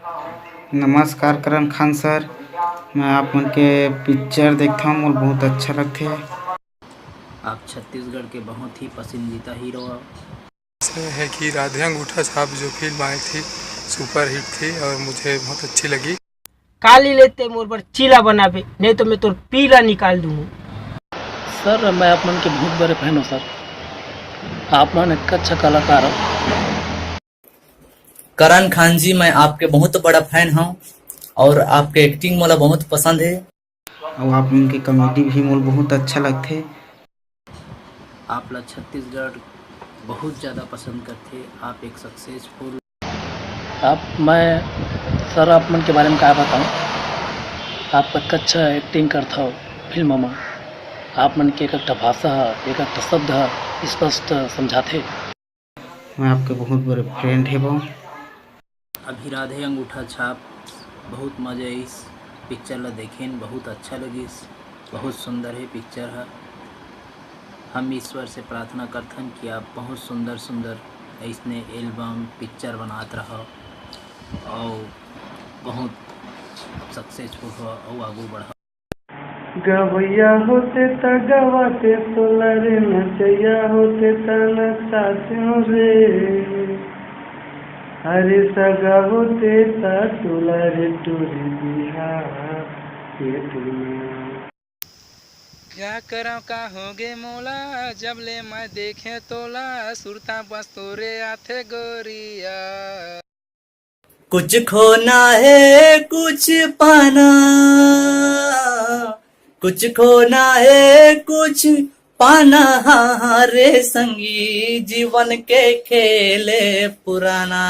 नमस्कार करण खान सर, मैं आप उनके पिक्चर देखता हूँ और बहुत अच्छा लगते हैं। आप छत्तीसगढ़ के बहुत ही पसंदीदा हीरो हो। है कि राधे अंगूठा छाप जो फिल्म आई थी सुपर हिट थी और मुझे बहुत अच्छी लगी। काली लेते मोर पर चीला बनाबे, नहीं तो मैं तोर पीला निकाल दूँ। सर मैं आप मन के बहुत बड़े फैन हूँ सर। आप मन एक अच्छा कलाकार हो। करण खान जी, मैं आपके बहुत बड़ा फैन हूँ और आपके एक्टिंग मोला बहुत पसंद है और आप उनकी कॉमेडी भी मोल बहुत अच्छा लगते हैं। आप ला छत्तीसगढ़ बहुत ज़्यादा पसंद करते। आप एक सक्सेसफुल सर आप मन के बारे में क्या बताऊँ। आप एक अच्छा एक्टिंग करता हो फिल्मों में। आप मन के एक भाषा एक शब्द स्पष्ट समझाते। मैं आपके बहुत बड़े फ्रेंड है वो। अभी राधे अंगूठा छाप बहुत मज़ा इस पिक्चर ला देखें, बहुत अच्छा लगिस, बहुत सुंदर है पिक्चर है। हम ईश्वर से प्रार्थना करथन कि आप बहुत सुंदर सुंदर ऐसने एल्बम पिक्चर बनात रहो और बहुत सक्सेसफुल हो और आगू बढ़ो। गवैया होते त गवाते सोलर नचैया होते त नचाते रे। अरे सगा होते त टोलर टोरी बिहार के दुनिया। क्या करा का होगे मोला, जब ले मैं देखे तोला, सुरता बस तोरे आथे गोरिया। कुछ खोना है कुछ पाना, कुछ खोना है कुछ पाना, रे संगी जीवन के खेले पुराना।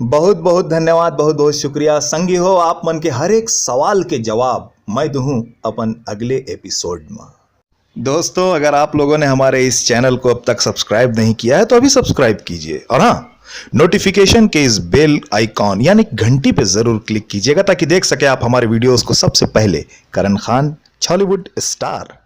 बहुत बहुत धन्यवाद, बहुत बहुत शुक्रिया संगी हो। आप मन के हर एक सवाल के जवाब मैं दूँ अपन अगले एपिसोड में। दोस्तों, अगर आप लोगों ने हमारे इस चैनल को अब तक सब्सक्राइब नहीं किया है तो अभी सब्सक्राइब कीजिए और हाँ, नोटिफिकेशन के इस बेल आइकॉन यानी घंटी पे जरूर क्लिक कीजिएगा ताकि देख सके आप हमारे वीडियोस को सबसे पहले। करण खान, हॉलीवुड स्टार।